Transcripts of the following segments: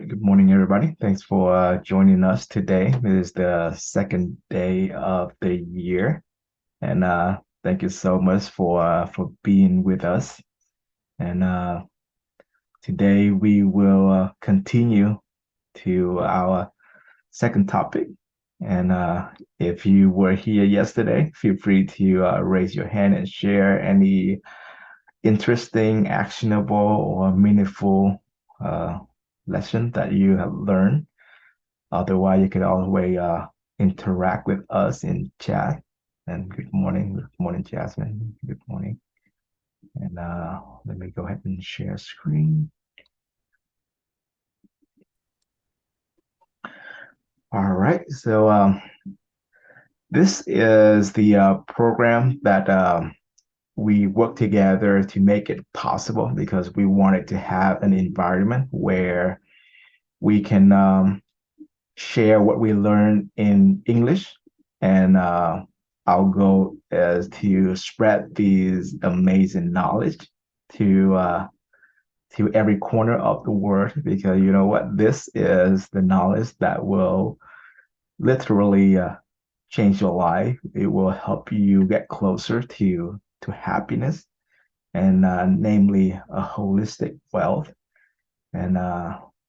Good morning, everybody. Thanks for joining us today. It is the second day of the year, and thank you so much for being with us. And today we will continue to our second topic. And if you were here yesterday, feel free to raise your hand and share any interesting, actionable, or meaningful uh, lesson that you have learned. Otherwise, you can always interact with us in chat. And good morning, Jasmine. Good morning. And let me go ahead and share screen. All right. So this is the program that we work together to make it possible because we wanted to have an environment where we can share what we learn in English, and our goal is to spread these amazing knowledge to every corner of the world, because you know what, this is the knowledge that will literally change your life. It will help you get closer to happiness, and namely a holistic wealth. And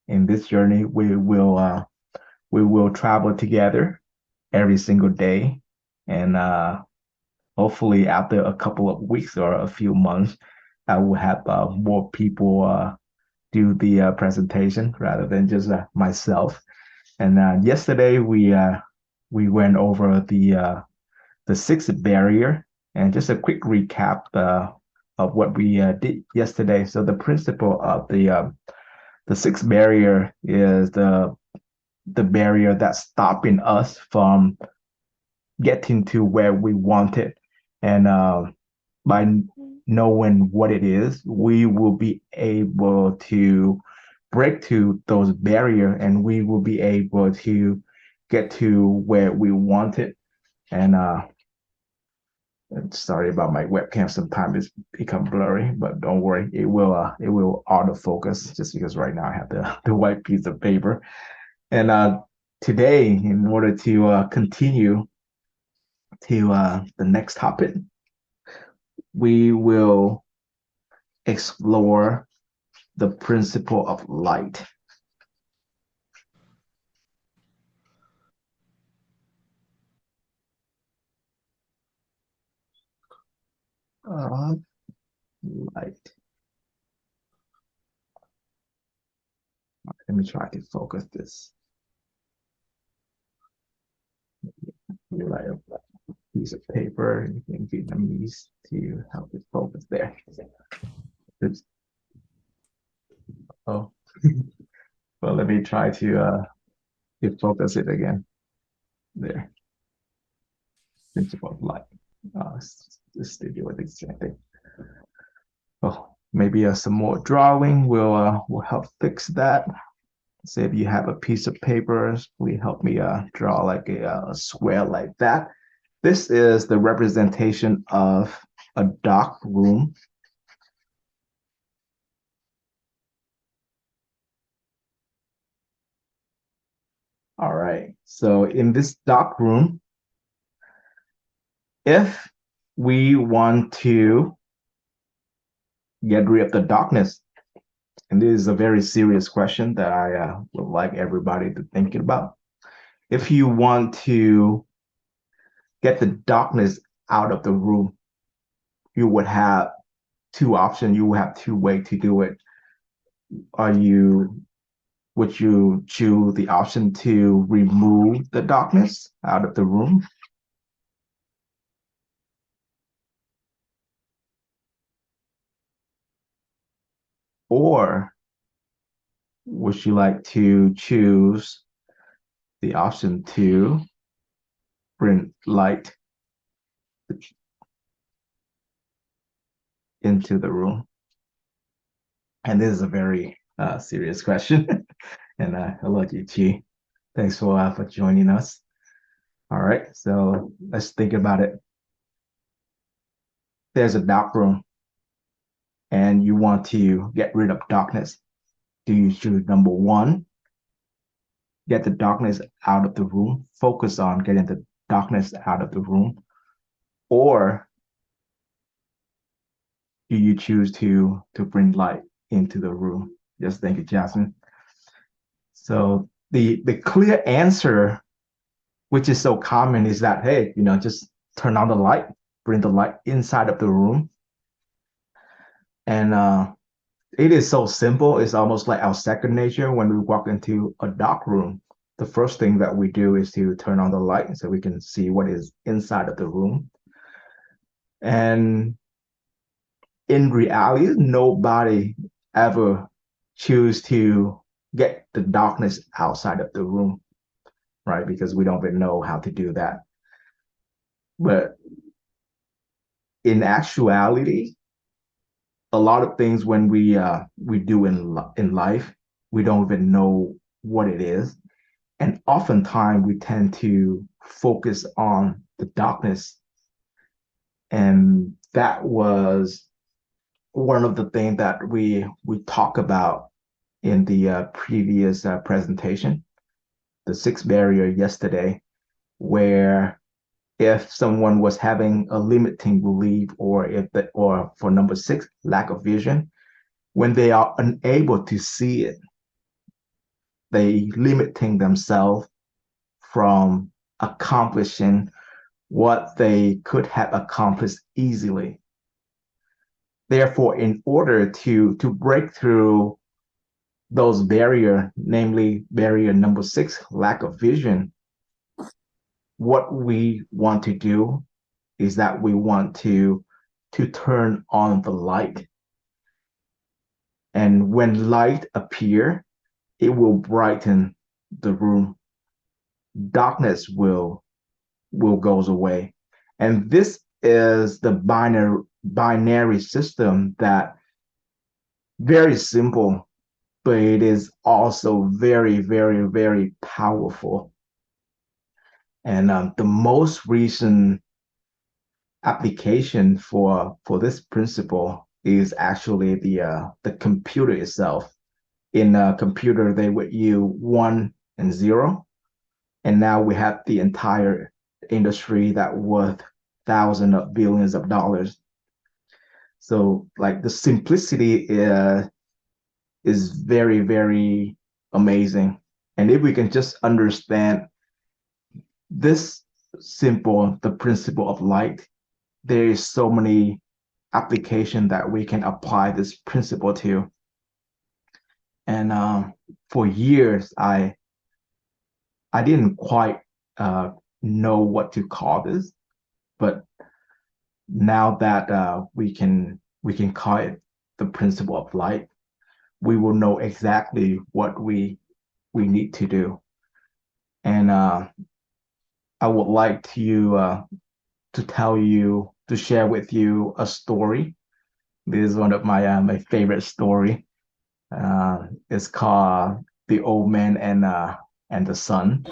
in this journey, we will travel together every single day. And hopefully, after a couple of weeks or a few months, I will have more people do the presentation rather than just myself. And yesterday we went over the sixth barrier, and just a quick recap of what we did yesterday. So the principle of the sixth barrier is the barrier that's stopping us from getting to where we want it. And by knowing what it is, we will be able to break through those barriers, and we will be able to get to where we want it. And sorry about my webcam. Sometimes it's become blurry, but don't worry, it will autofocus just because right now I have the white piece of paper. And today, in order to continue to the next topic, we will explore the principle of light. Uh, Light. Let me try to focus this. You like a piece of paper in Vietnamese to help it focus there. Oops. Oh, well, let me try to focus it again. There. Principle of light. Just to do it exactly. Oh, maybe some more drawing will help fix that. Say if you have a piece of paper, please help me draw like a square like that. This is the representation of a dark room. All right. So in this dark room, if we want to get rid of the darkness, and this is a very serious question that I would like everybody to think about. If you want to get the darkness out of the room, you would have two options. You would have two ways to do it. Are you Would you choose the option to remove the darkness out of the room? Or would you like to choose the option to bring light into the room? And this is a very serious question. And hello, Chi. Thanks for joining us. All right, so let's think about it. There's a dark room, and you want to get rid of darkness. Do you choose number one, get the darkness out of the room, focus on getting the darkness out of the room, or do you choose to bring light into the room? Yes, thank you, Jasmine. So the clear answer, which is so common, is that hey, just turn on the light, bring the light inside of the room, and it is so simple. It's almost like our second nature. When we walk into a dark room, the first thing that we do is to turn on the light so we can see what is inside of the room. And in reality, nobody ever choose to get the darkness outside of the room, right? Because we don't even know how to do that. But in actuality, a lot of things when we do in life, we don't even know what it is, and oftentimes we tend to focus on the darkness, and that was one of the things that we talk about in the previous presentation, the sixth barrier yesterday, where if someone was having a limiting belief, or for number six, lack of vision, when they are unable to see it, they limiting themselves from accomplishing what they could have accomplished easily. Therefore, in order to break through those barriers, namely barrier number six, lack of vision, what we want to do is that we want to turn on the light. And when light appear, it will brighten the room. Darkness will goes away. And this is the binary system that very simple, but it is also very, very, very powerful. And the most recent application for this principle is actually the computer itself. In a computer, they would use one and zero, and now we have the entire industry that worth thousands of billions of dollars. So like the simplicity is very, very amazing. And if we can just understand this simple, the principle of light, there is so many application that we can apply this principle to. And for years, I didn't quite know what to call this, but now that we can call it the principle of light, we will know exactly what we need to do. And I would like to tell you to share with you a story. This is one of my favorite story. It's called "The Old Man and the Sun,"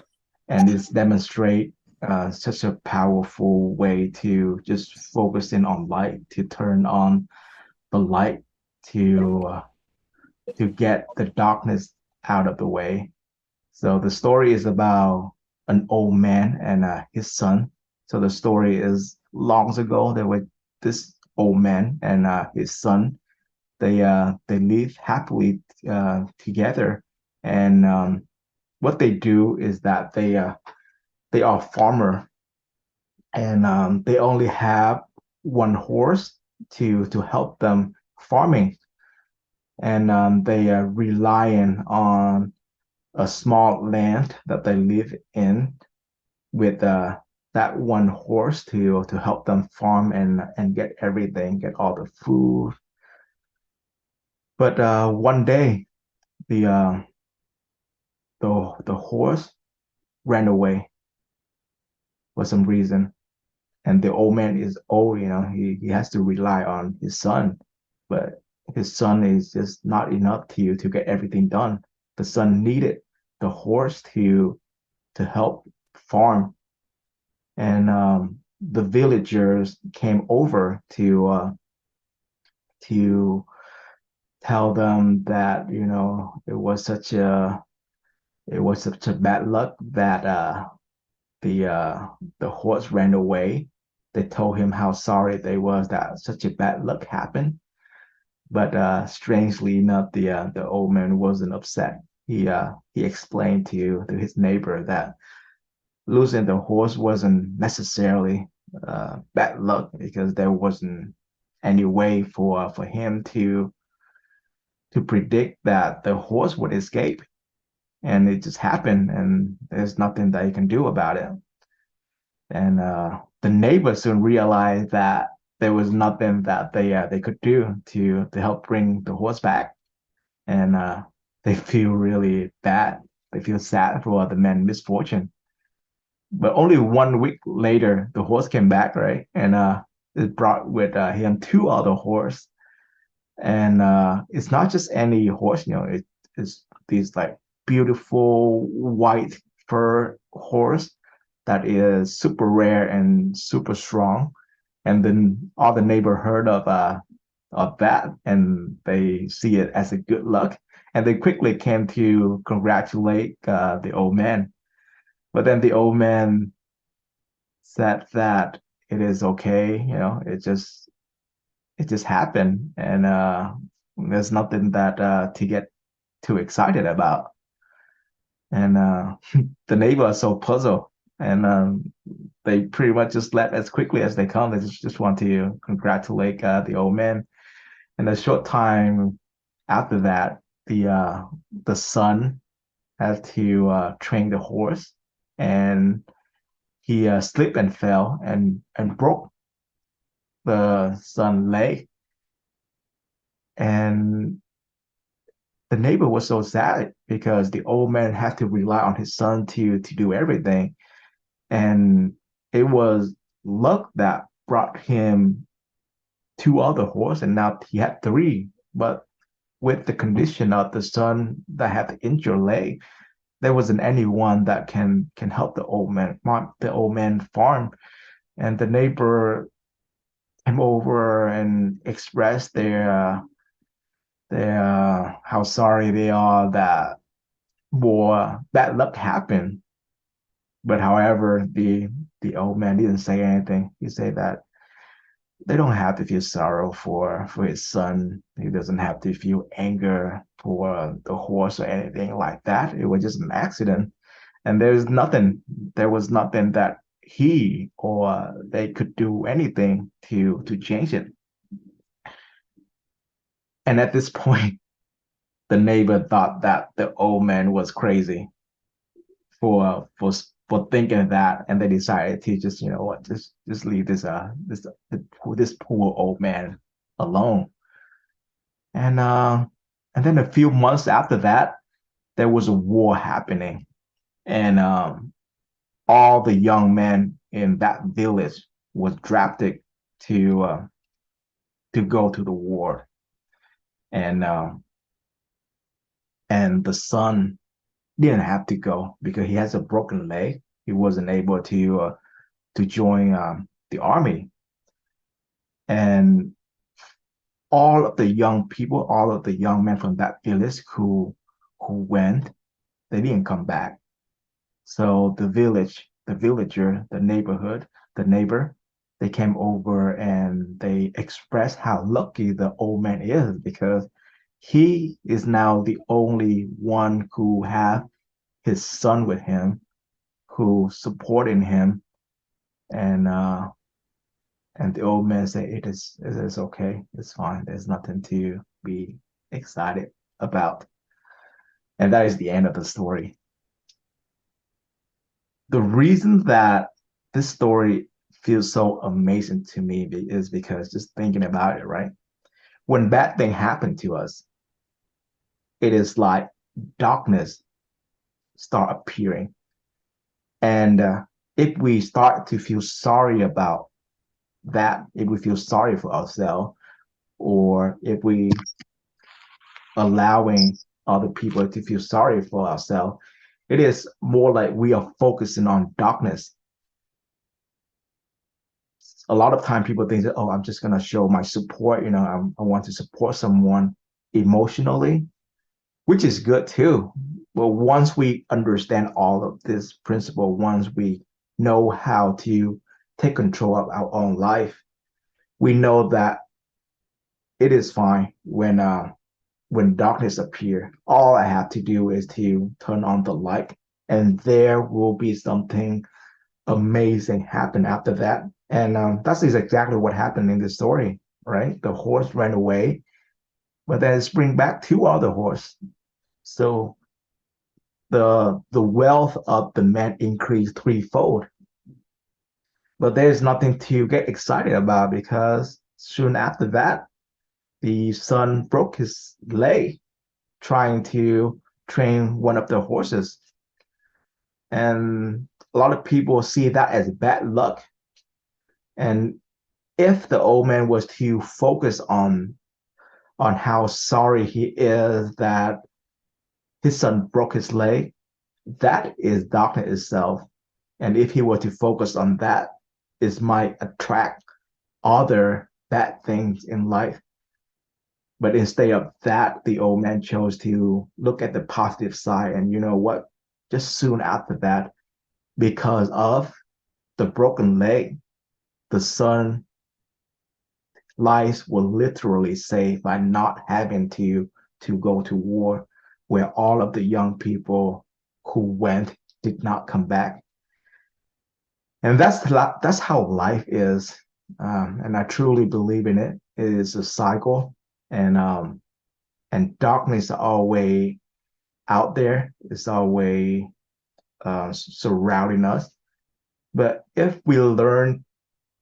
and it's demonstrate such a powerful way to just focus in on light, to turn on the light, to get the darkness out of the way. So the story is about an old man and his son. So the story is long ago there was this old man and his son. They live happily together, and what they do is that they are farmer, and they only have one horse to help them farming, and they are relying on a small land that they live in with that one horse to help them farm and get everything, get all the food. But one day the uh, the horse ran away for some reason, and the old man is old. He has to rely on his son, but his son is just not enough to get everything done. The son needed the horse to help farm, and the villagers came over to tell them that it was such It was such a bad luck that the uh, the horse ran away. They told him how sorry they was that such a bad luck happened. But strangely enough, the old man wasn't upset. He explained to his neighbor that losing the horse wasn't necessarily bad luck because there wasn't any way for him to predict that the horse would escape, and it just happened, and there's nothing that you can do about it. And the neighbors soon realized that there was nothing that they could do to help bring the horse back, and they feel really bad. They feel sad for the man's misfortune. But only 1 week later, the horse came back, right? And it brought with him two other horse. And it's not just any horse, it's these like beautiful white fur horse that is super rare and super strong. And then all the neighbor heard of that, and they see it as a good luck, and they quickly came to congratulate the old man. But then the old man said that it is okay, it just happened, and there's nothing that to get too excited about. And the neighbor is so puzzled, and they pretty much just left as quickly as they come. They just want to congratulate the old man. And a short time after that, the son had to train the horse, and he slipped and fell and broke the son's leg. And the neighbor was so sad because the old man had to rely on his son to do everything. And it was luck that brought him two other horses, and now he had three. But with the condition of the son that had the injured leg, there wasn't anyone that can help the old man farm. And the neighbor came over and expressed their how sorry they are that more bad luck happened. But however, the old man didn't say anything. He said that they don't have to feel sorrow for his son. He doesn't have to feel anger for the horse or anything like that. It was just an accident, and there was nothing that he or they could do anything to change it. And at this point, the neighbor thought that the old man was crazy for thinking that, and they decided to just just leave this poor old man alone. And and then a few months after that, there was a war happening, and all the young men in that village was drafted to go to the war, and and the son didn't have to go because he has a broken leg. He wasn't able to join the army, and all of the young people, all of the young men from that village who went, they didn't come back. So the village, the villager, the neighborhood, the neighbor, they came over and they expressed how lucky the old man is because he is now the only one who have his son with him, who supporting him, and the old man said it is okay, it's fine, there's nothing to be excited about, and that is the end of the story. The reason that this story feels so amazing to me is because just thinking about it, right? When bad thing happen to us, it is like darkness start appearing. And if we start to feel sorry about that, if we feel sorry for ourselves, or if we allowing other people to feel sorry for ourselves, it is more like we are focusing on darkness. A lot of time people think that, oh, I'm just going to show my support, I want to support someone emotionally, which is good too. well, once we understand all of this principle, once we know how to take control of our own life, we know that it is fine when darkness appear. All I have to do is to turn on the light, and there will be something amazing happen after that. And that's exactly what happened in this story, right? The horse ran away, but then spring back two other horse. So the wealth of the man increased threefold. But there's nothing to get excited about because soon after that, the son broke his leg trying to train one of the horses. And a lot of people see that as bad luck. And if the old man was to focus on how sorry he is that his son broke his leg, that is darkness itself. And if he were to focus on that, it might attract other bad things in life. But instead of that, the old man chose to look at the positive side. And you know what? Just soon after that, because of the broken leg, the son lives were literally saved by not having to go to war, where all of the young people who went did not come back. And that's how life is. And I truly believe in it. It is a cycle, and and darkness is always out there. It's always surrounding us. But if we learn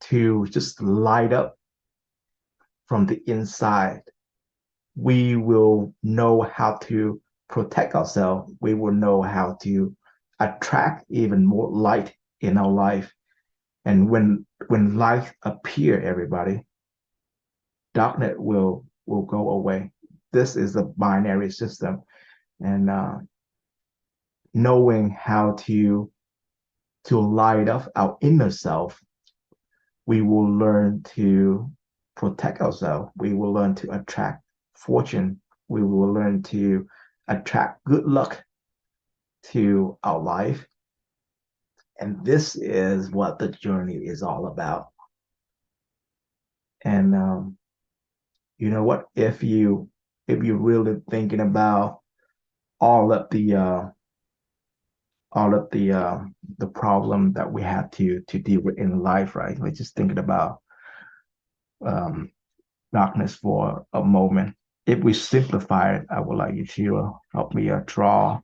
to just light up from the inside, we will know how to protect ourselves. We will know how to attract even more light in our life. And when light appear, everybody, darkness will go away. This is a binary system, and knowing how to light up our inner self, we will learn to protect ourselves. We will learn to attract fortune. We will learn to attract good luck to our life. And this is what the journey is all about. And you know what? If you really thinking about all of the uh, all of the problem that we have to deal with in life, right? We're just thinking about um, darkness for a moment. If we simplify it, I would like you to help me draw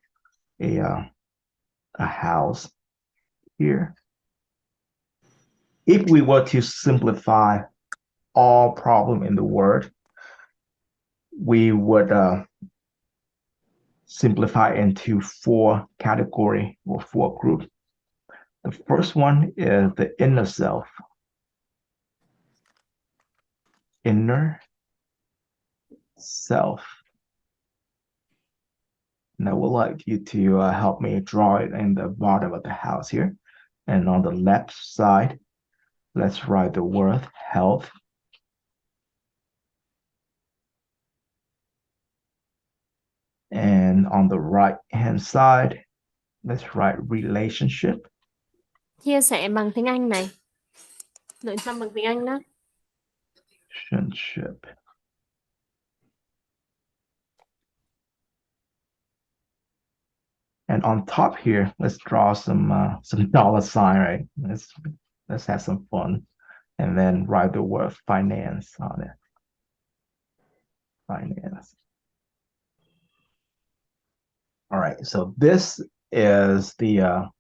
a uh, a house here. If we were to simplify all problem in the world, we would simplify into four category or four groups. The first one is the inner self. Inner self. And I would like you to help me draw it in the bottom of the house here. And on the left side, let's write the word health. And on the right hand side, let's write relationship. Chia sẻ bằng tiếng Anh này. Nội dung bằng tiếng Anh đó. Relationship. And on top here, let's draw some dollar sign, right? Let's have some fun. And then write the word finance on it. Finance. All right, so this is the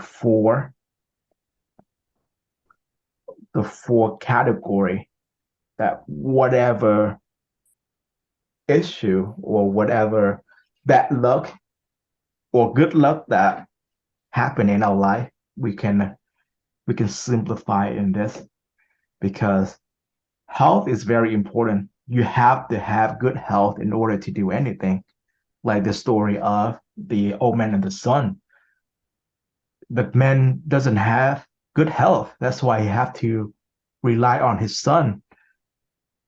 four category that whatever issue or whatever bad luck or good luck that happen in our life, we can simplify in this because health is very important. You have to have good health in order to do anything. Like the story of the old man and the son. The man doesn't have good health. That's why he have to rely on his son,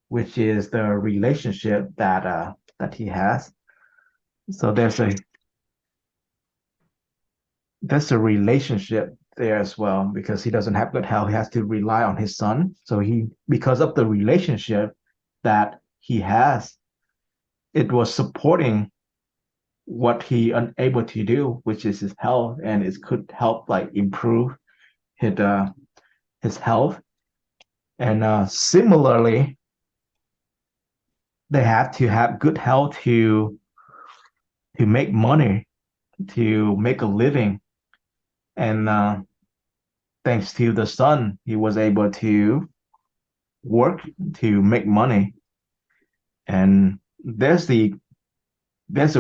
which is the relationship that he has. So there's a relationship there as well because he doesn't have good health. He has to rely on his son. So because of the relationship that he has, it was supporting what he unable to do, which is his health, and it could help like improve his his health. And similarly, they have to have good health to make money, to make a living. And thanks to the son, he was able to work to make money. And there's a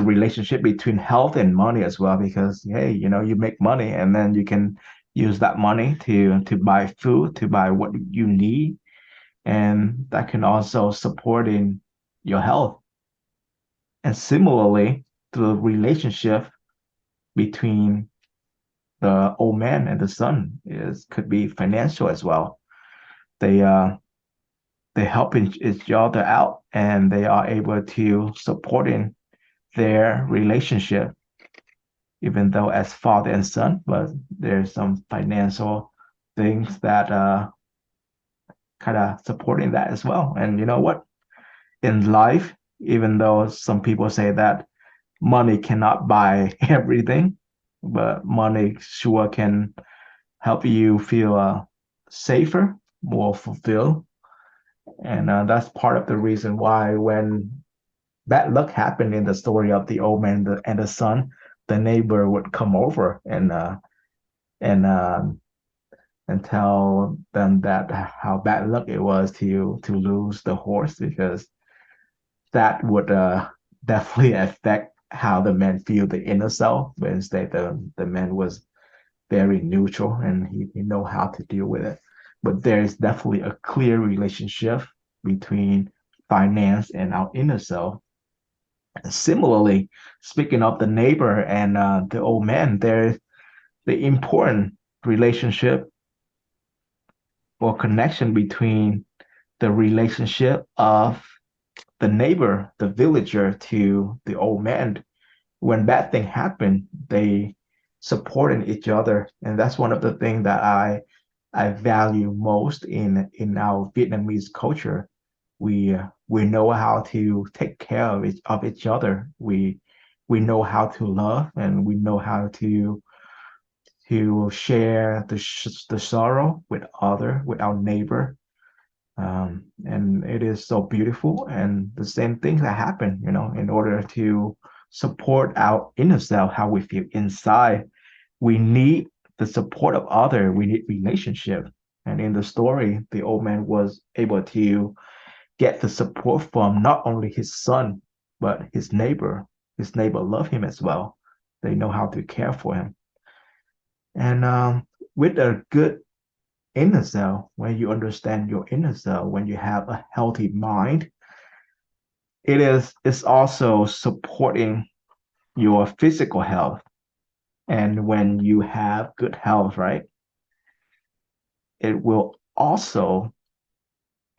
relationship between health and money as well because hey, you make money and then you can use that money to buy food, to buy what you need, and that can also support in your health. And similarly, the relationship between the old man and the son is could be financial as well. They they help each other out and they are able to support in their relationship, even though as father and son, but there's some financial things that kind of supporting that as well. And you know what? In life, even though some people say that money cannot buy everything, but money sure can help you feel safer, more fulfilled. And that's part of the reason why when bad luck happened in the story of the old man and the son, the neighbor would come over and and tell them that how bad luck it was to lose the horse because that would definitely affect how the man feel the inner self. But instead, the man was very neutral and he know how to deal with it. But there is definitely a clear relationship between finance and our inner self. And similarly, speaking of the neighbor and the old man, there's the important relationship or connection between the relationship of the neighbor, the villager, to the old man. When bad thing happen, they supporting each other, and that's one of the things that I value most in our Vietnamese culture. We know how to take care of each other. We know how to love, and we know how to share the sorrow with our neighbor. And it is so beautiful. And the same things that happen, in order to support our inner self, how we feel inside, we need the support of other. We need relationship. And in the story, the old man was able to get the support from not only his son, but his neighbor. His neighbor love him as well. They know how to care for him. And with a good inner self, when you understand your inner self, when you have a healthy mind, it's also supporting your physical health. And when you have good health, right, it will also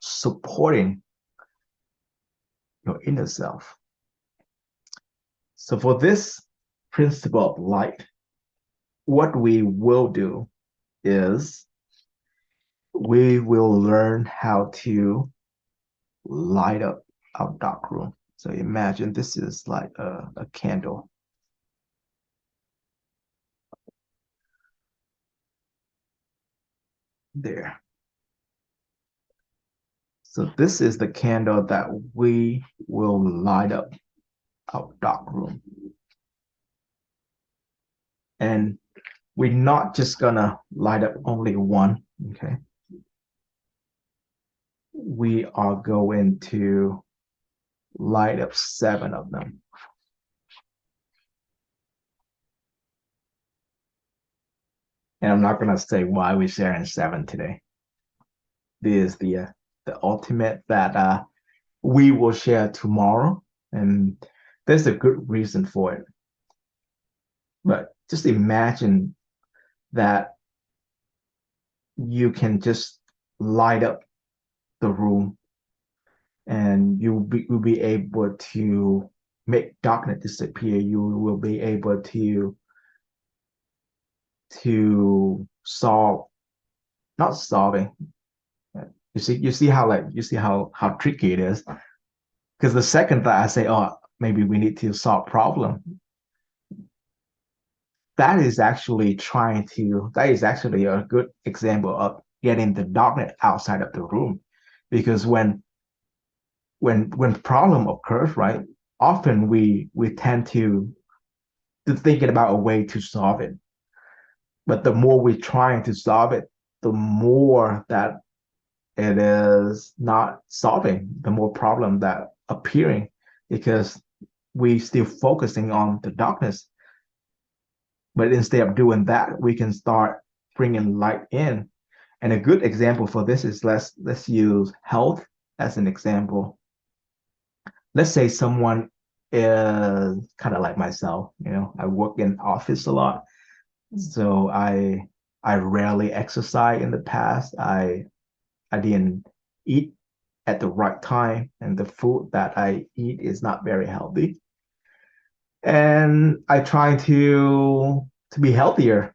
supporting your inner self. So for this principle of light, what we will do is we will learn how to light up our dark room. So imagine this is like a candle there. So this is the candle that we will light up our dark room. And we're not just gonna light up only one, okay? We are going to light up 7 of them. And I'm not gonna say why we're sharing 7 today. This is the ultimate that we will share tomorrow, and there's a good reason for it. But just imagine that you can just light up the room and you'll be able to make darkness disappear, you will be able to solve, not solving. You see how tricky it is. Because the second that I say, oh, maybe we need to solve problem, that is actually a good example of getting the darkness outside of the room. Because when problem occurs, right, often we tend to thinking about a way to solve it. But the more we're trying to solve it, the more that it is not solving, the more problem that appearing, because we still focusing on the darkness. But instead of doing that, we can start bringing light in. And a good example for this is let's use health as an example. Let's say someone is kind of like myself, I work in office a lot. So I rarely exercise in the past. I didn't eat at the right time, and the food that I eat is not very healthy. And I try to be healthier.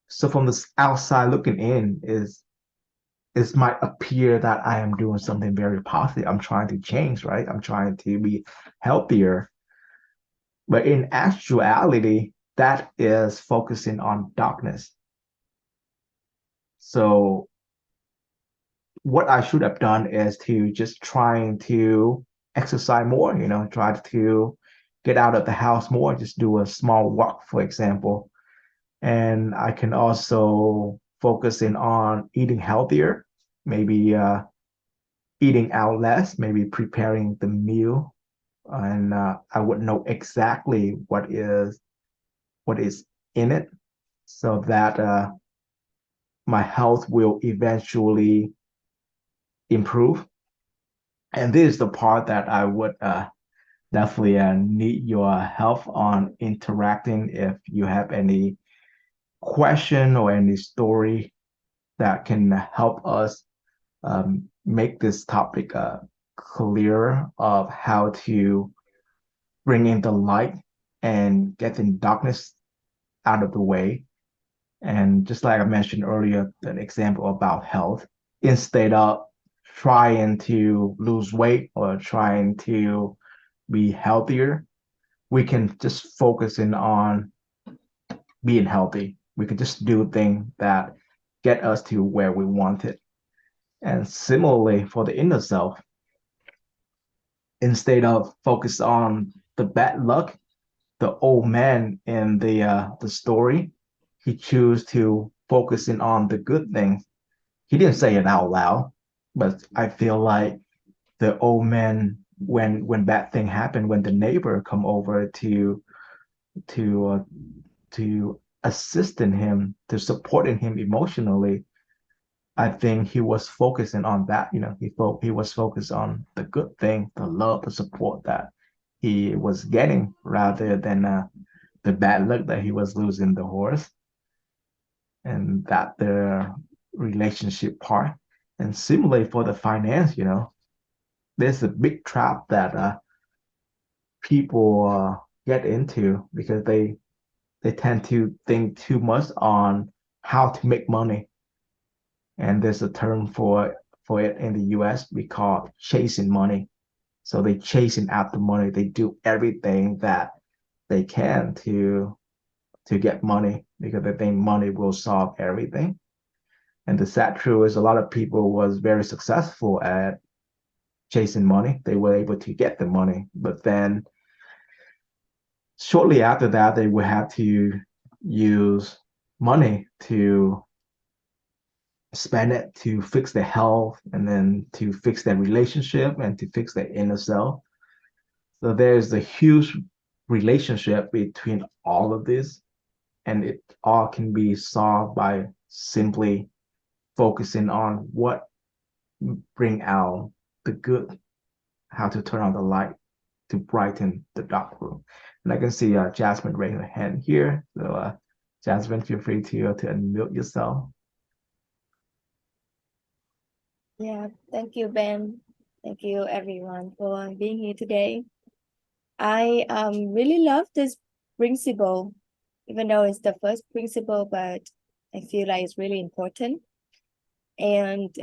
So from the outside looking in, it might appear that I am doing something very positive. I'm trying to change, right? I'm trying to be healthier. But in actuality, that is focusing on darkness. So what I should have done is to just trying to exercise more, try to get out of the house more, just do a small walk, for example. And I can also focus in on eating healthier, maybe eating out less, maybe preparing the meal. And I would know exactly what is in it, so that my health will eventually improve. And this is the part that I would definitely need your help on interacting. If you have any question or any story that can help us make this topic clearer of how to bring in the light and getting darkness out of the way. And just like I mentioned earlier, an example about health, instead of trying to lose weight or trying to be healthier, we can just focus in on being healthy. We can just do things that get us to where we want it. And similarly for the inner self, instead of focus on the bad luck, the old man in the story, he chose to focus in on the good things. He didn't say it out loud, but I feel like the old man, when bad thing happened, when the neighbor come over to to assisting him, to supporting him emotionally, I think he was focusing on that. He was focused on the good thing, the love, the support that he was getting, rather than the bad luck that he was losing the horse, and that the relationship part. And similarly for the finance, there's a big trap that people get into, because they tend to think too much on how to make money. And there's a term for it in the US we call chasing money. So they chasing after money. They do everything that they can to get money, because they think money will solve everything. And the sad truth is a lot of people was very successful at chasing money. They were able to get the money, but then shortly after that, they would have to use money to spend it to fix their health, and then to fix their relationship, and to fix their inner self. So there's a huge relationship between all of this, and it all can be solved by simply focusing on what bring out the good, how to turn on the light to brighten the dark room. And I can see Jasmine raising her hand here. So Jasmine, feel free to unmute yourself. Yeah, thank you, Ben. Thank you everyone for being here today. I really love this principle, even though it's the first principle, but I feel like it's really important. And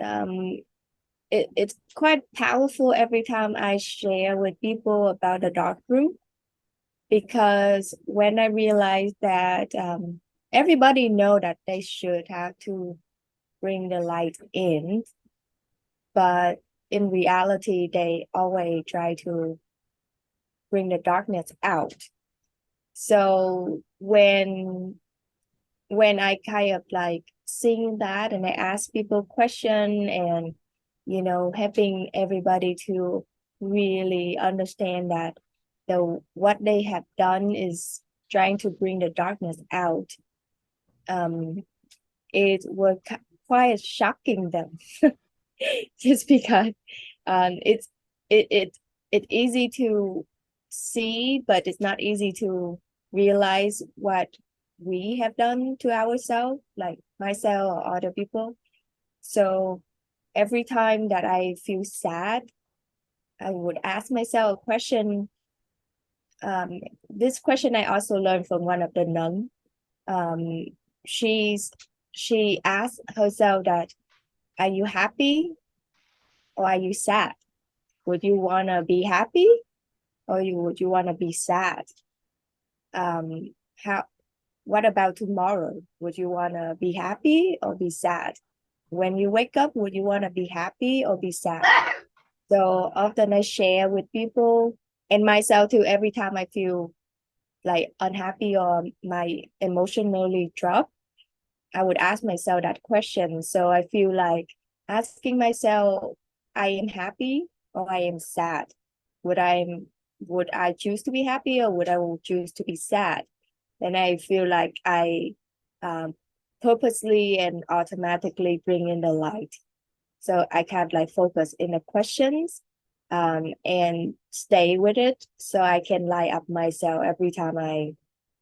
it's quite powerful every time I share with people about the dark room, because when I realized that everybody know that they should have to bring the light in, but in reality, they always try to bring the darkness out. So when I kind of like seeing that and I ask people question and helping everybody to really understand that what they have done is trying to bring the darkness out, um it was quite shocking them. Just because it's it it it's easy to see, but it's not easy to realize what we have done to ourselves, like myself or other people. So every time that I feel sad, I would ask myself a question. um this question I also learned from one of the nuns. um she asked herself that, are you happy or are you sad? Would you want to be happy or would you want to be sad? How what about tomorrow? Would you want to be happy or be sad? When you wake up, would you want to be happy or be sad? So often I share with people and myself too. Every time I feel like unhappy or my emotionally drop, I would ask myself that question. So I feel like asking myself, I am happy or I am sad. Would I would I choose to be happy or would I choose to be sad? And I feel like I um, purposely and automatically bring in the light. So I kind of like focus in the questions and stay with it so I can light up myself every time I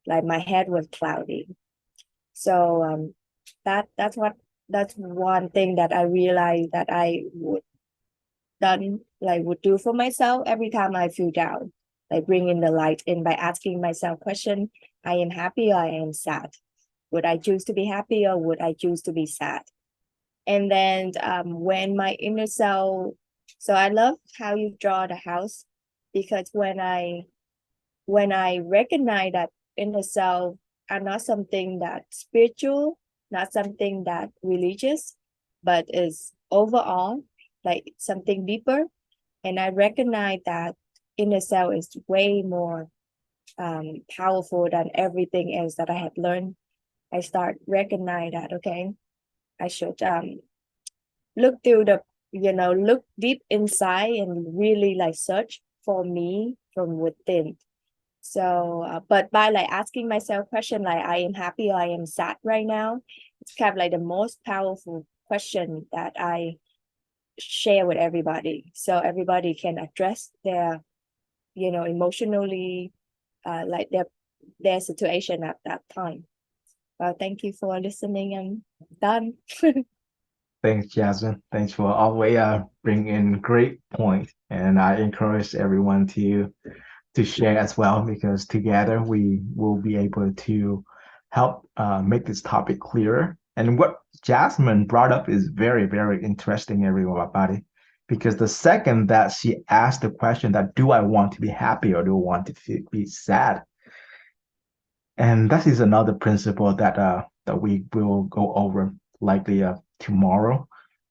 like my head was cloudy. So that's one thing that I realized that I would do for myself every time I feel down. Like bring in the light in by asking myself question, I am happy or I am sad. Would I choose to be happy or would I choose to be sad? And then when my inner self, so I love how you draw the house, because when I recognize that inner self are not something that spiritual, not something that religious, but is overall like something deeper. And I recognize that inner self is way more powerful than everything else that I had learned. I start recognize that, okay, I should look through the look deep inside and really like search for me from within. So but by like asking myself question like I am happy or I am sad right now, it's kind of like the most powerful question that I share with everybody, so everybody can address their emotionally like their situation at that time. Well, thank you for listening. I'm done. Thanks, Jasmine. Thanks for always bringing in great points, and I encourage everyone to share as well because together we will be able to help make this topic clearer. And what Jasmine brought up is very, very interesting, everybody, because the second that she asked the question that do I want to be happy or do I want to be sad, and that is another principle that we will go over likely tomorrow,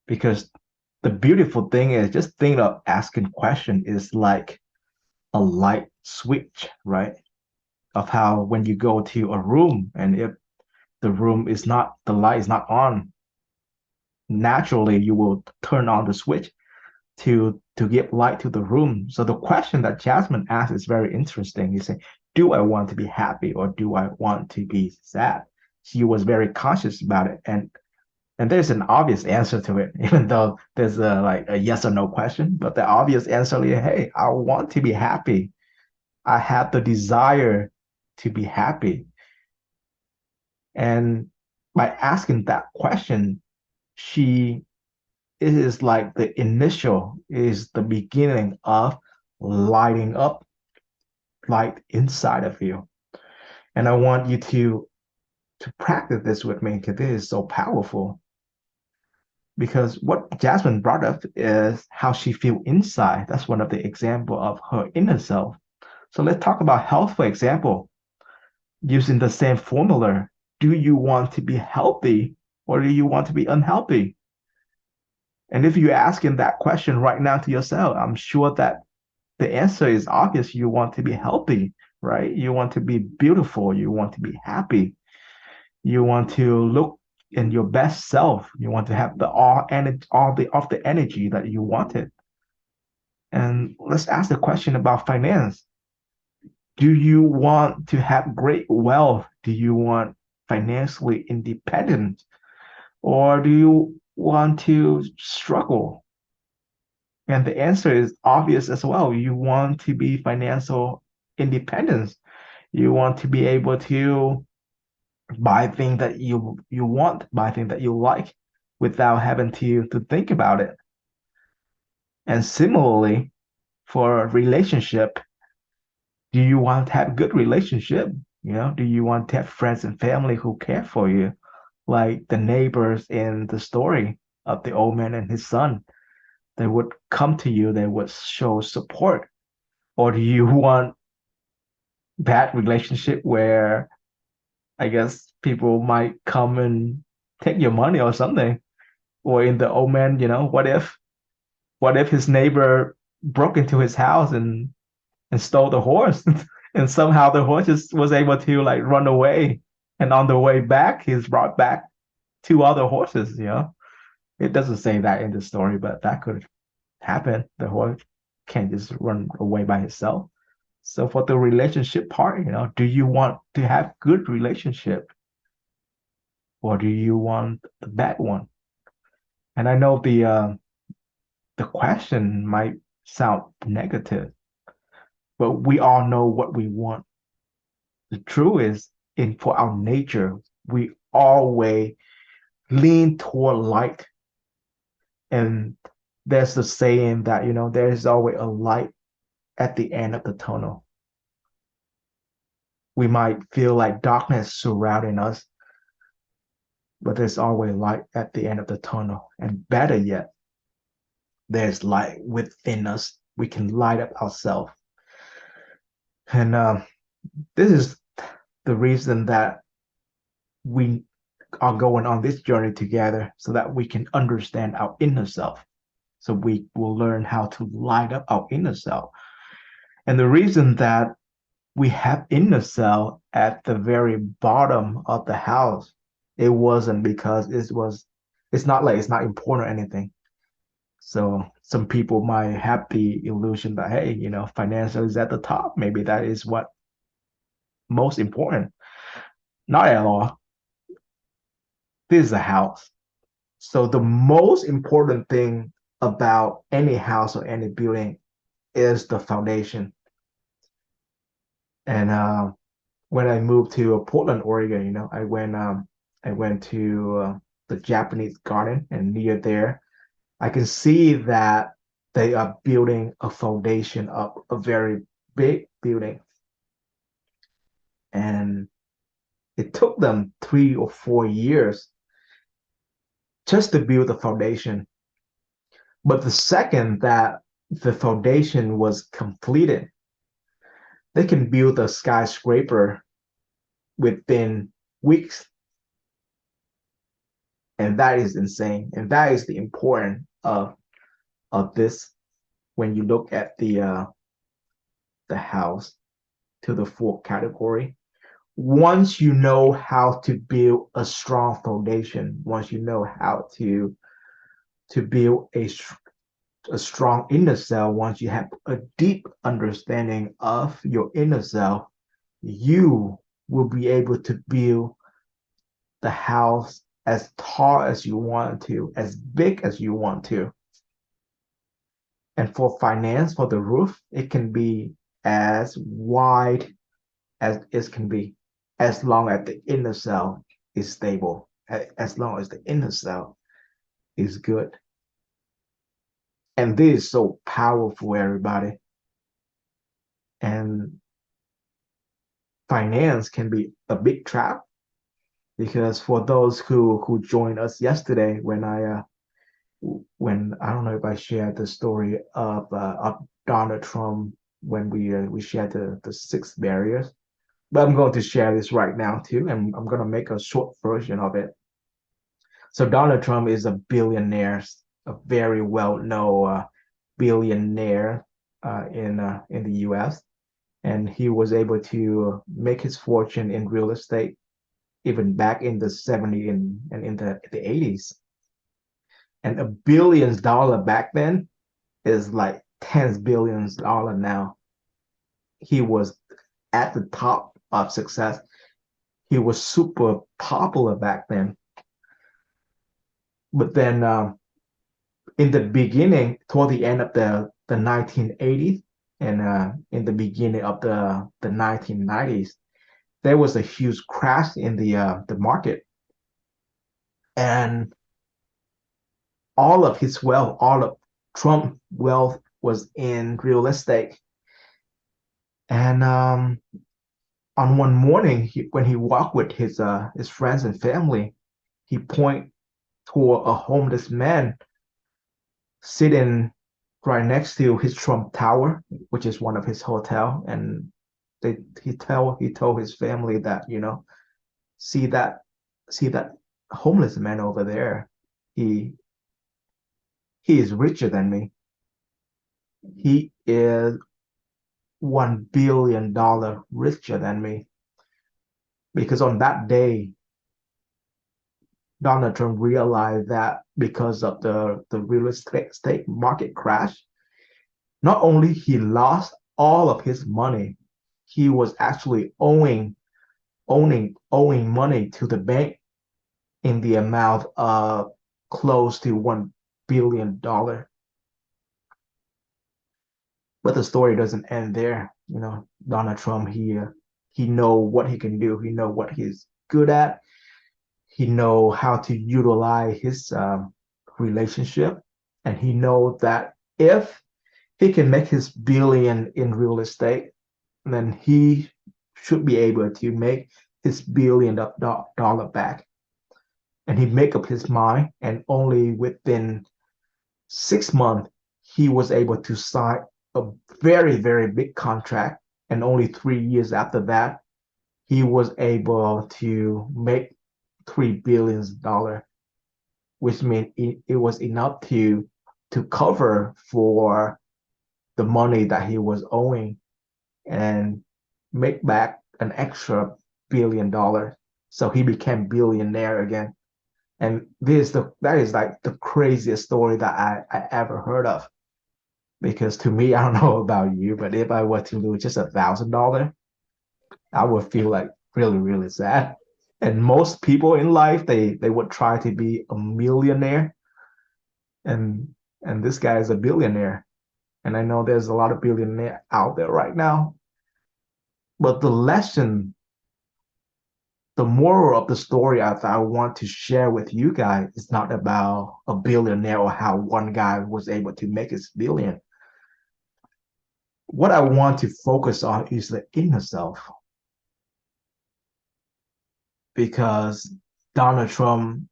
because the beautiful thing is just think of asking question is like a light switch, right? Of how when you go to a room and if the light is not on, naturally you will turn on the switch to give light to the room. So the question that Jasmine asked is very interesting. He said, do I want to be happy or do I want to be sad? She was very conscious about it. And there's an obvious answer to it, even though there's like a yes or no question. But the obvious answer is, hey, I want to be happy. I have the desire to be happy. And by asking that question, she it is like the initial, is the beginning of lighting up light inside of you. And I want you to practice this with me because it is so powerful. Because what Jasmine brought up is how she feel inside. That's one of the example of her inner self. So let's talk about health, for example, using the same formula. Do you want to be healthy or do you want to be unhealthy? And if you're asking that question right now to yourself, I'm sure that the answer is obvious. You want to be healthy, right? You want to be beautiful. You want to be happy. You want to look in your best self. You want to have the all the energy that you wanted. And let's ask the question about finance. Do you want to have great wealth? Do you want financially independent? Or do you want to struggle? And the answer is obvious as well. You want to be financial independence. You want to be able to buy things that you want, buy things that you like without having to think about it. And similarly, for a relationship, do you want to have good relationship? Do you want to have friends and family who care for you, like the neighbors in the story of the old man and his son? They would come to you, they would show support. Or do you want bad relationship where I guess people might come and take your money or something? Or in the old man, what if his neighbor broke into his house and stole the horse and somehow the horse just was able to like run away, and on the way back he's brought back two other horses. It doesn't say that in the story, but that could happen. The horse can't just run away by itself. So for the relationship part, do you want to have good relationship or do you want the bad one? And I know the question might sound negative, but we all know what we want. The truth is, in for our nature, we always lean toward light. And there's the saying that, there is always a light at the end of the tunnel. We might feel like darkness surrounding us, but there's always light at the end of the tunnel. And better yet, there's light within us. We can light up ourselves. And this is the reason that we are going on this journey together so that we can understand our inner self. So we will learn how to light up our inner self. And the reason that we have inner self at the very bottom of the house, it wasn't because it's not like it's not important or anything. So some people might have the illusion that, hey, financial is at the top. Maybe that is what most important. Not at all. This is a house. So the most important thing about any house or any building is the foundation. And when I moved to Portland, Oregon, I went to the Japanese garden, and near there, I can see that they are building a foundation of a very big building. And it took them 3 or 4 years just to build the foundation. But the second that the foundation was completed, they can build a skyscraper within weeks. And that is insane. And that is the importance of this when you look at the house to the fourth category. Once you know how to build a strong foundation, once you know how to build a strong inner self, once you have a deep understanding of your inner self, you will be able to build the house as tall as you want to, as big as you want to. And for finance, for the roof, it can be as wide as it can be, as long as the inner self is stable, as long as the inner self is good. And this is so powerful, everybody. And finance can be a big trap, because for those who joined us yesterday, when I don't know if I shared the story of Donald Trump, when we shared the six barriers, but I'm going to share this right now too, and I'm going to make a short version of it. So Donald Trump is a billionaire, a very well-known billionaire in the U.S., and he was able to make his fortune in real estate even back in the 70s and in the 80s. And $1 billion back then is like tens billions dollar now. He was at the top of success. He was super popular back then. But then in the beginning, toward the end of the 1980s and in the beginning of the 1990s, there was a huge crash in the market, and all of his wealth, all of Trump wealth was in real estate. And on one morning, when he walked with his friends and family, he pointed toward a homeless man sitting right next to his Trump Tower, which is one of his hotel, and he told his family that, see that homeless man over there, he he is richer than me. He is $1 billion richer than me. Because on that day, Donald Trump realized that because of the real estate market crash, not only he lost all of his money, he was actually owing money to the bank in the amount of close to $1 billion. But the story doesn't end there. Donald Trump, he know what he can do. He know what he's good at. He know how to utilize his relationship, and he know that if he can make his billion in real estate, then he should be able to make his $1 billion back. And he make up his mind, and only within 6 months he was able to sign a very, very big contract. And only 3 years after that, he was able to make $3 billion, which means it was enough to cover for the money that he was owing and make back an extra $1 billion. So he became billionaire again. And that is like the craziest story that I ever heard of. Because to me, I don't know about you, but if I were to lose just $1,000, I would feel like really, really sad. And most people in life, they would try to be a millionaire, and this guy is a billionaire. And I know there's a lot of billionaires out there right now. But the moral of the story I want to share with you guys is not about a billionaire or how one guy was able to make his billion. What I want to focus on is the inner self. Because Donald Trump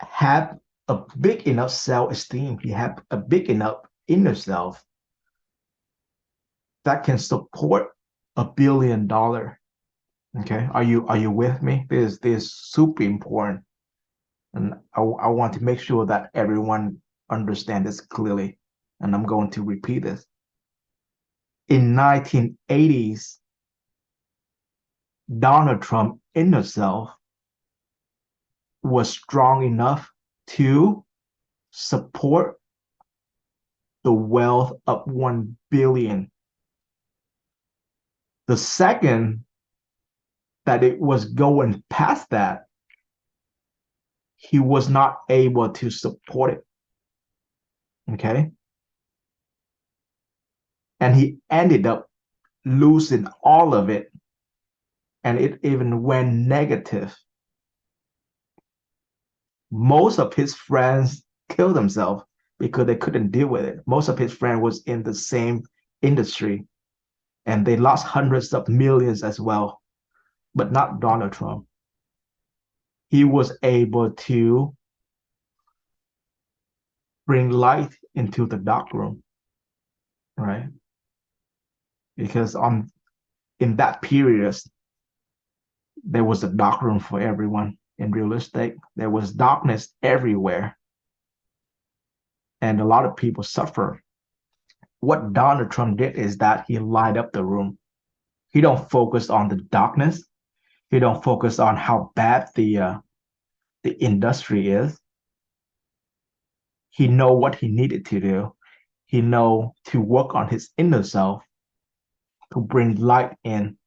had a big enough self-esteem. He had a big enough inner self that can support $1 billion. Okay, are you with me? This is super important, and I want to make sure that everyone understands this clearly. And I'm going to repeat this. In 1980s, Donald Trump inner self was strong enough to support the wealth of 1 billion. The second that it was going past that, he was not able to support it. Okay. And he ended up losing all of it. And it even went negative. Most of his friends killed themselves because they couldn't deal with it. Most of his friends was in the same industry, and they lost hundreds of millions as well, but not Donald Trump. He was able to bring light into the dark room, right? Because in that period, there was a dark room for everyone in real estate. There was darkness everywhere, and a lot of people suffer. What Donald Trump did is that he light up the room. He don't focus on the darkness. He don't focus on how bad the industry is. He know what he needed to do. He know to work on his inner self, to bring light in,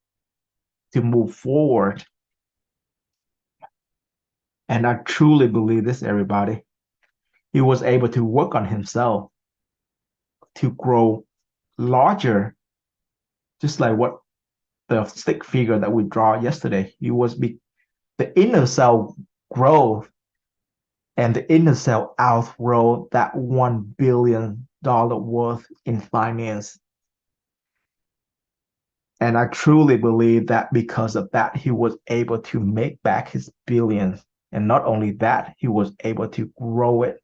to move forward. And I truly believe this, everybody. He was able to work on himself to grow larger, just like what the stick figure that we draw yesterday. The inner self growth, and the inner self outgrow that $1 billion worth in finance. And I truly believe that because of that, he was able to make back his billions. And not only that, he was able to grow it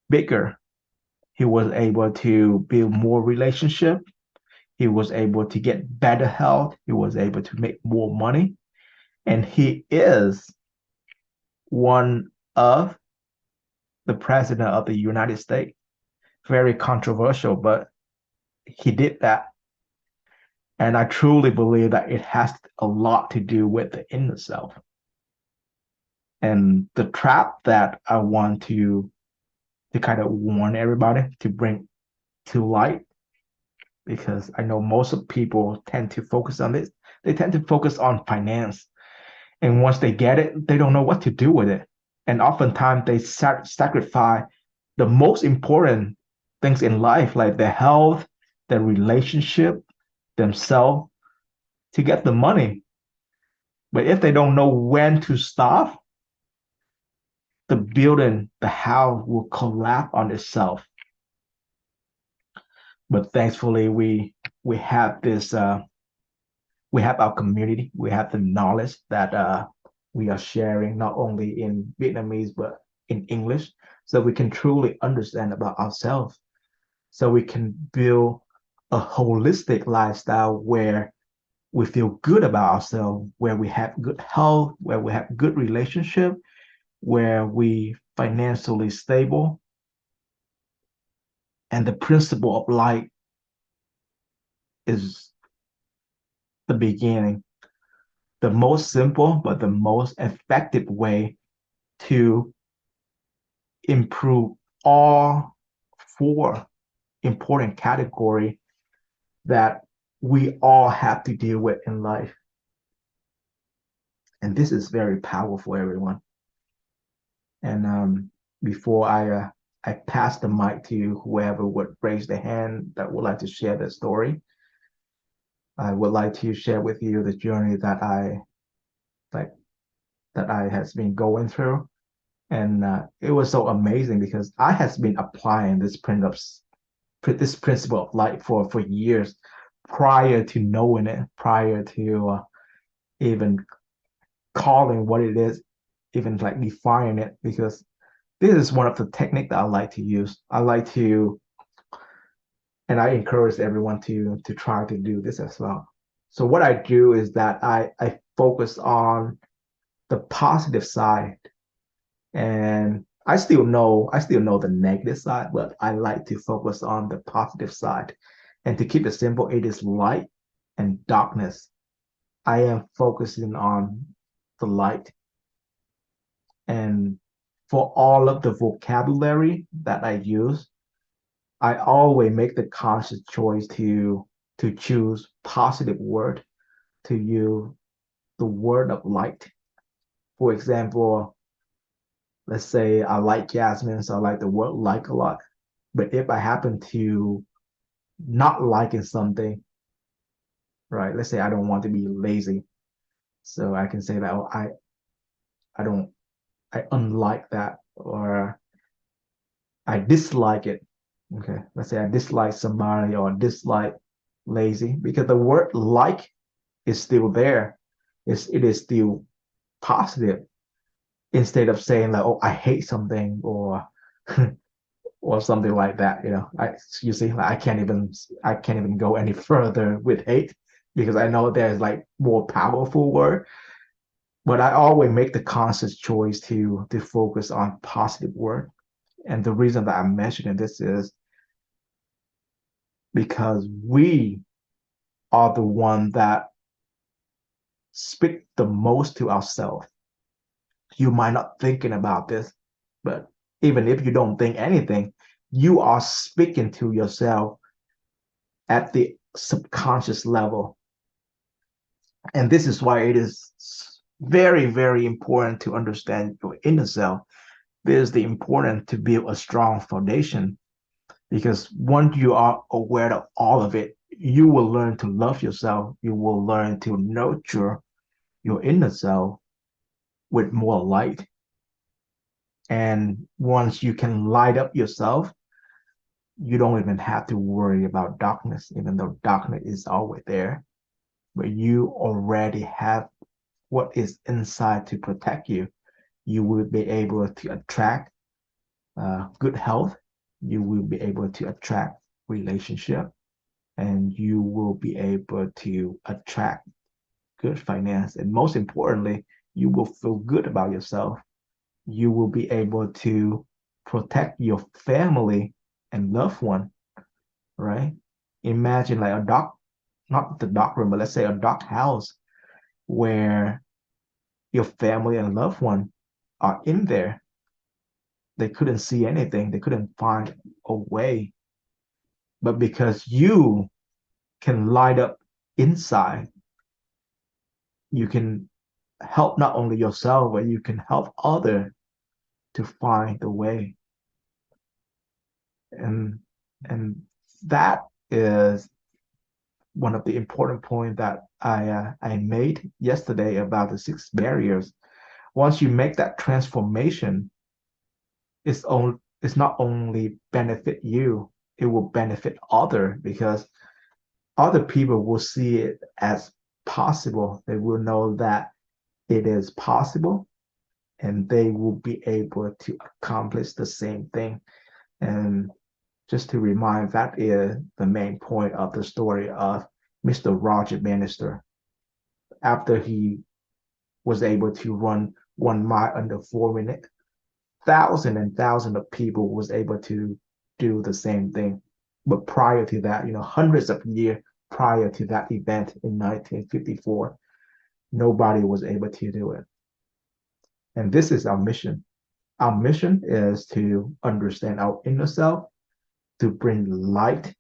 bigger. He was able to build more relationship. He was able to get better health. He was able to make more money. And he is one of the president of the United States. Very controversial, but he did that. And I truly believe that it has a lot to do with the inner self. And the trap that I want to kind of warn everybody to bring to light, because I know most of people tend to focus on this. They tend to focus on finance. And once they get it, they don't know what to do with it. And oftentimes they sacrifice the most important things in life, like their health, their relationship, themselves, to get the money. But if they don't know when to stop, the building, the house will collapse on itself. But thankfully, we have this, we have our community, we have the knowledge that we are sharing not only in Vietnamese but in English, so we can truly understand about ourselves, so we can build a holistic lifestyle where we feel good about ourselves, where we have good health, where we have good relationship, where we financially stable. And the principle of light is the beginning, the most simple but the most effective way to improve all four important categories that we all have to deal with in life. And this is very powerful, everyone. And before I pass the mic to whoever would raise their hand that would like to share their story, I would like to share with you the journey that I has been going through. And it was so amazing because I has been applying this principle of light for years prior to knowing it, prior to even calling what it is, even like defining it, because this is one of the techniques that I like to use. And I encourage everyone to try to do this as well. So what I do is that I focus on the positive side, and I still know the negative side, but I like to focus on the positive side. And to keep it simple, it is light and darkness. I am focusing on the light. And for all of the vocabulary that I use, I always make the conscious choice to choose positive word, to use the word of light. For example, let's say I like Jasmine, so I like the word like a lot. But if I happen to not liking something, right? Let's say I don't want to be lazy. So I can say that, oh, I unlike that, or I dislike it. Okay, let's say I dislike somebody or dislike lazy, because the word like is still there. It is still positive, instead of saying like, oh, I hate something, or or something like that. You see, like I can't even go any further with hate, because I know there's like more powerful word. But I always make the conscious choice to focus on positive word. And the reason that I'm mentioning this is because we are the one that speak the most to ourselves. You might not thinking about this, but even if you don't think anything, you are speaking to yourself at the subconscious level. And this is why it is very, very important to understand your inner self. This is the important to build a strong foundation, because once you are aware of all of it, you will learn to love yourself. You will learn to nurture your inner self with more light. And once you can light up yourself, you don't even have to worry about darkness, even though darkness is always there. But you already have what is inside to protect you. You will be able to attract good health. You will be able to attract relationship, and you will be able to attract good finance. And most importantly, you will feel good about yourself. You will be able to protect your family and loved one, right? Imagine like a dark, not the dark room, but let's say a dark house where your family and loved one are in there. They couldn't see anything, they couldn't find a way. But because you can light up inside, you can help not only yourself, but you can help others to find the way. And and that is one of the important points that I made yesterday about the 6 barriers. Once you make that transformation, it's not only benefit you, it will benefit other, because other people will see it as possible. They will know that it is possible, and they will be able to accomplish the same thing. And just to remind, that is the main point of the story of Mr. Roger Bannister. After he was able to run 1 mile under 4 minutes, thousands and thousands of people was able to do the same thing. But prior to that, hundreds of years prior to that event in 1954, nobody was able to do it. And this is our mission. Our mission is to understand our inner self, to bring light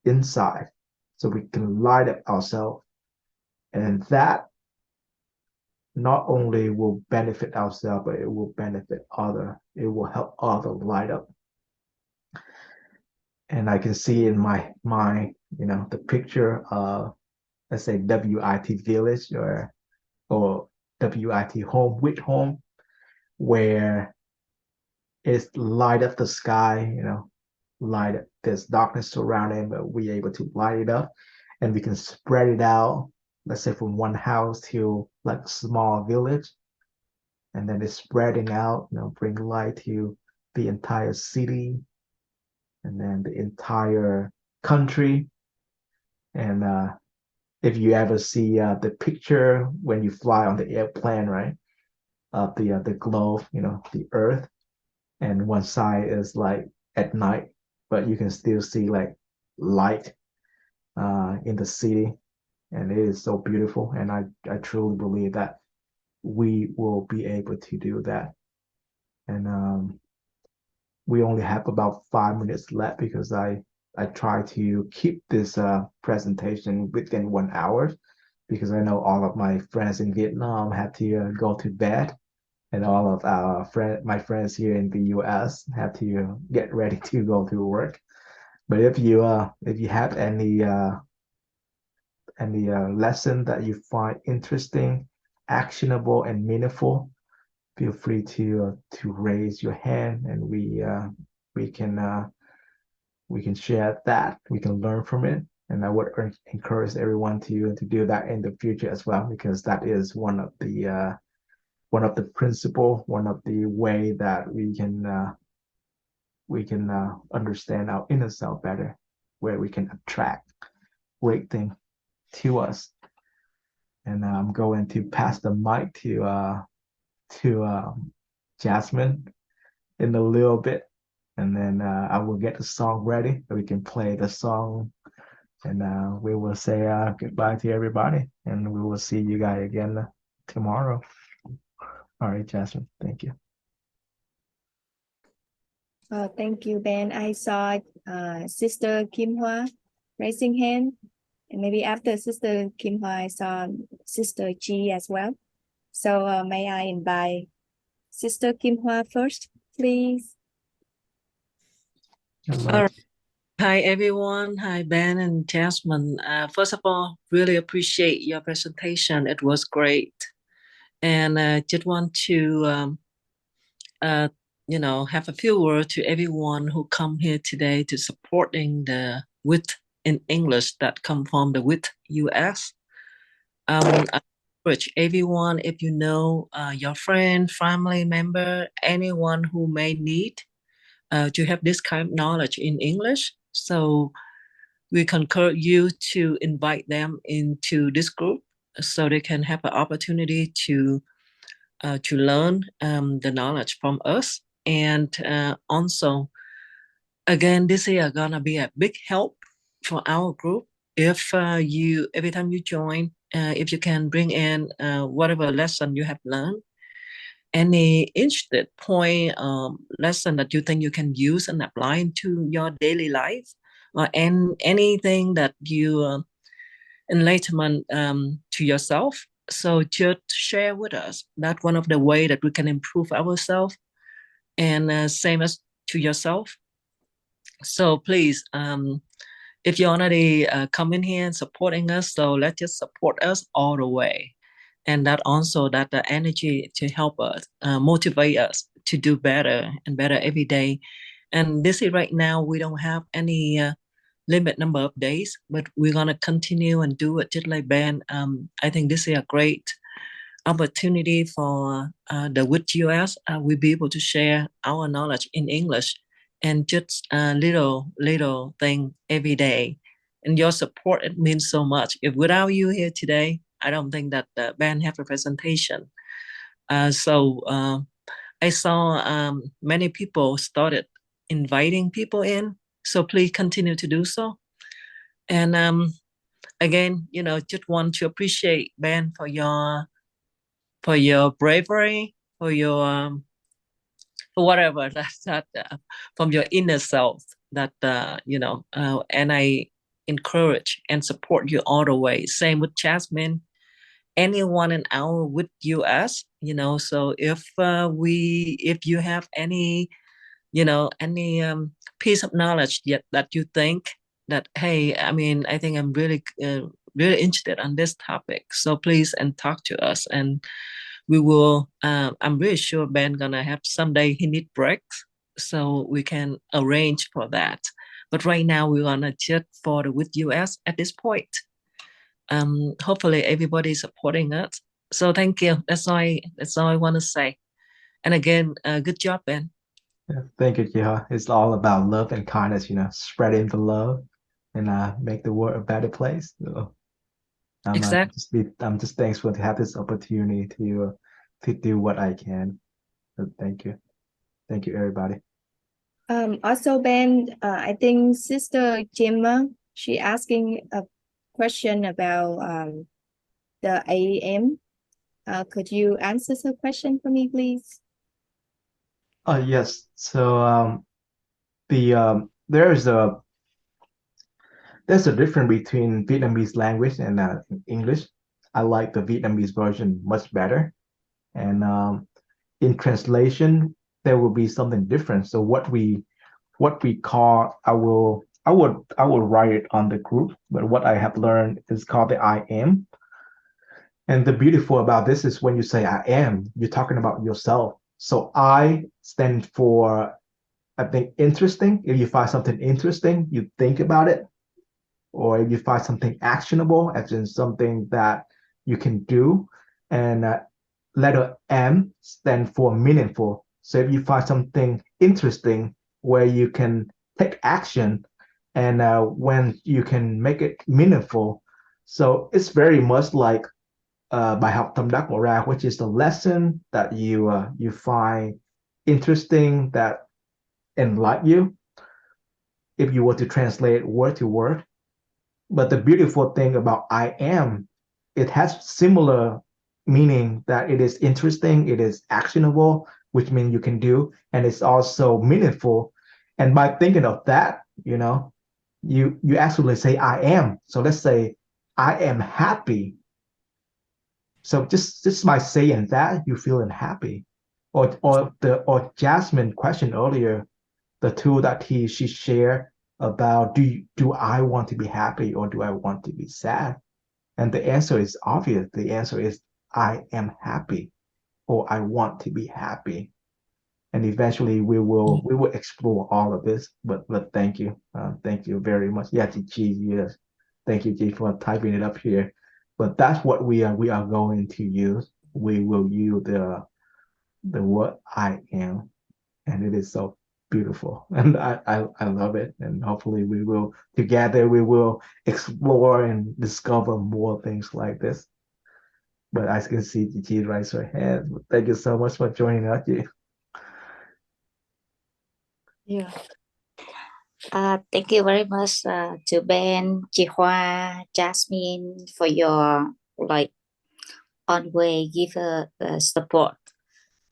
inside so we can light up ourselves. And that not only will benefit ourselves, but it will benefit other. It will help other light up. And I can see in my mind, the picture of, let's say, WIT village, or WIT home, with home, where it's light up the sky, light up, there's darkness surrounding, but we're able to light it up, and we can spread it out, let's say from one house to like a small village, and then it's spreading out, bring light to the entire city, and then the entire country. And if you ever see the picture when you fly on the airplane, right, of the globe, the Earth, and one side is like at night, but you can still see like light in the city, and it is so beautiful. And I truly believe that we will be able to do that. And we only have about 5 minutes left, because I try to keep this presentation within 1 hour, because I know all of my friends in Vietnam have to go to bed, and all of my friends here in the US have to get ready to go to work. But if you have any lesson that you find interesting, actionable, and meaningful, feel free to raise your hand, and we can share that. We can learn from it, and I would encourage everyone to do that in the future as well, because that is one of the principle, one of the way that we can understand our inner self better, where we can attract great things to us. And I'm going to pass the mic to Jasmine in a little bit, and then I will get the song ready. We can play the song, and we will say goodbye to everybody, and we will see you guys again tomorrow. All right, Jasmine, thank you. Thank you, Ben. I saw Sister Kim Hua raising hand, and maybe after Sister Kim Hua, I saw Sister G as well. So may I invite Sister Kim Hua first, please? All right. Hi, everyone. Hi, Ben and Jasmine. First of all, really appreciate your presentation. It was great. And just want to, have a few words to everyone who come here today to supporting the WIT in English that come from the WIT US. I encourage everyone, if you know your friend, family member, anyone who may need to have this kind of knowledge in English. So we encourage you to invite them into this group so they can have an opportunity to learn the knowledge from us. And also, again, this is gonna be a big help for our group. If every time you join, if you can bring in whatever lesson you have learned, any interested point lesson that you think you can use and apply into your daily life, or anything that you enlightenment to yourself. So just share with us. That's one of the way that we can improve ourselves, and same as to yourself. So please, if you already come in here and supporting us, so let's just support us all the way. And that also that the energy to help us, motivate us to do better and better every day. And this is right now, we don't have any limit number of days, but we're going to continue and do it just like Ben. I think this is a great opportunity for the WIT US. We'll be able to share our knowledge in English and just a little thing every day. And your support, it means so much. If without you here today, I don't think that the band have a presentation. So I saw many people started inviting people in. So please continue to do so. And again, just want to appreciate Ben for your bravery, for your for whatever that from your inner self that and I encourage and support you all the way. Same with Jasmine, anyone in our WIT US, so if you have any piece of knowledge yet that you think that, hey, I think I'm really really interested on this topic, so please and talk to us, and we will I'm really sure Ben gonna have someday he need breaks, so we can arrange for that. But right now we're gonna chat for the WIT US at this point. Hopefully everybody's supporting us. So thank you. That's all I want to say. And again, good job, Ben. Yeah, thank you, Jiha. It's all about love and kindness, spreading the love and make the world a better place. So Exactly. I'm just thankful to have this opportunity to do what I can. So thank you. Thank you, everybody. Also, Ben, I think Sister Gemma, she asking a question about the AEM. Could you answer her question for me, please? Yes. So there's a difference between Vietnamese language and English. I like the Vietnamese version much better, and in translation there will be something different. So what we call, I will write it on the group, but what I have learned is called the I am. And the beautiful about this is when you say I am, you're talking about yourself. So I stand for, I think, interesting. If you find something interesting, you think about it. Or if you find something actionable, as in something that you can do. And letter M stand for meaningful. So if you find something interesting where you can take action and when you can make it meaningful. So it's very much like bài học tâm đắc của Ra, which is the lesson that you find interesting, that enlighten you, if you were to translate word to word. But the beautiful thing about I am, it has similar meaning, that it is interesting, it is actionable, which means you can do, and it's also meaningful. And by thinking of that, you actually say I am. So let's say I am happy. So just by saying that, you feeling happy. Or Jasmine question earlier, the tool that she shared about, do I want to be happy or do I want to be sad? And the answer is obvious. The answer is I am happy, or I want to be happy. And eventually we will explore all of this. But thank you very much. Yeah, G, yes, thank you, G, for typing it up here. But that's what we are going to use. We will use the what I am, and it is so beautiful, and I love it. And hopefully we will explore and discover more things like this. But I can see Gigi raise her hand. Thank you so much for joining us, Gigi. Yeah. Thank you very much to Ben, Chihua, Jasmine for your always give support.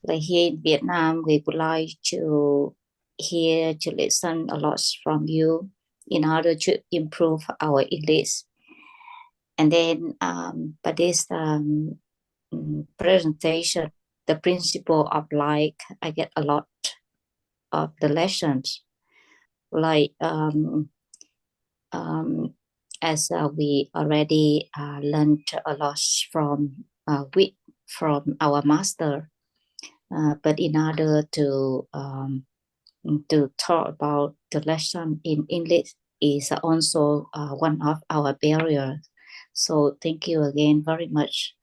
Like here in Vietnam, we would like to hear to listen a lot from you in order to improve our English. And then, but this presentation, the principle of I get a lot of the lessons. As we already learned a lot from our master, but in order to talk about the lesson in English is also one of our barriers. So thank you again very much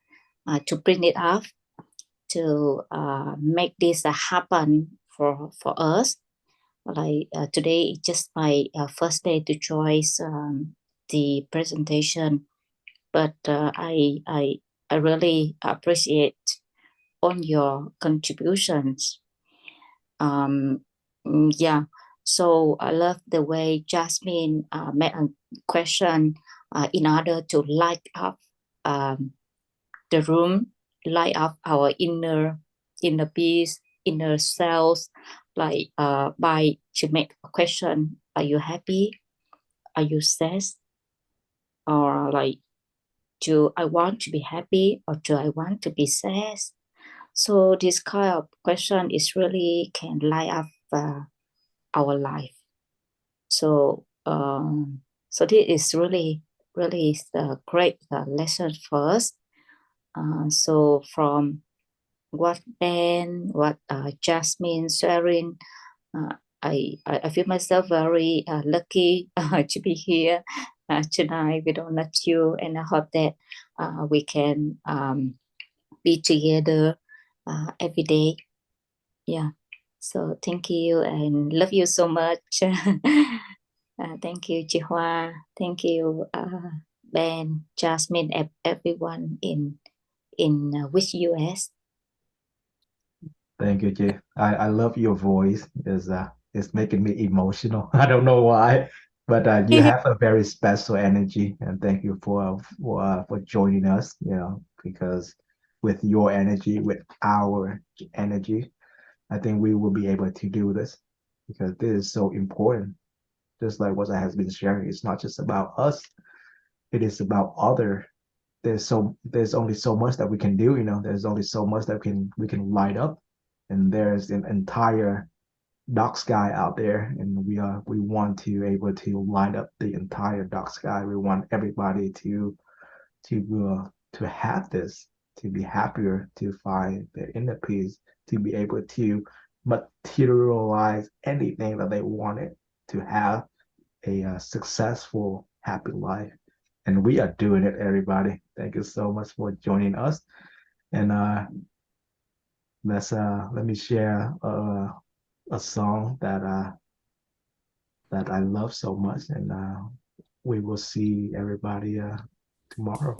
to bring it up, to make this happen for us. Today is just my first day to join the presentation, but I really appreciate all your contributions. Yeah, so I love the way Jasmine made a question in order to light up the room, light up our inner peace, inner selves, by to make a question: are you happy? Are you sad? Or do I want to be happy or do I want to be sad? So this kind of question is really can light up our life. So so this is really a great lesson for us. So from what Ben, what Jasmine sharing, I feel myself very lucky to be here tonight with all of you, and I hope that we can be together every day. Yeah. So thank you and love you so much. Thank you, Chihua. Thank you, Ben, Jasmine, everyone in Wish US. Thank you, Jay. I love your voice. It's making me emotional. I don't know why, but you have a very special energy, and thank you for joining us. Because with your energy, with our energy, I think we will be able to do this, because this is so important. Just like what I has been sharing, it's not just about us; it is about other. There's only so much that we can do. There's only so much that we can light up, and there's an entire dark sky out there, and we want to able to light up the entire dark sky. We want everybody to to have this, to be happier, to find their inner peace, to be able to materialize anything that they wanted, to have a successful, happy life. And we are doing it, everybody. Thank you so much for joining us. And let me share a song that I love so much, and we will see everybody tomorrow.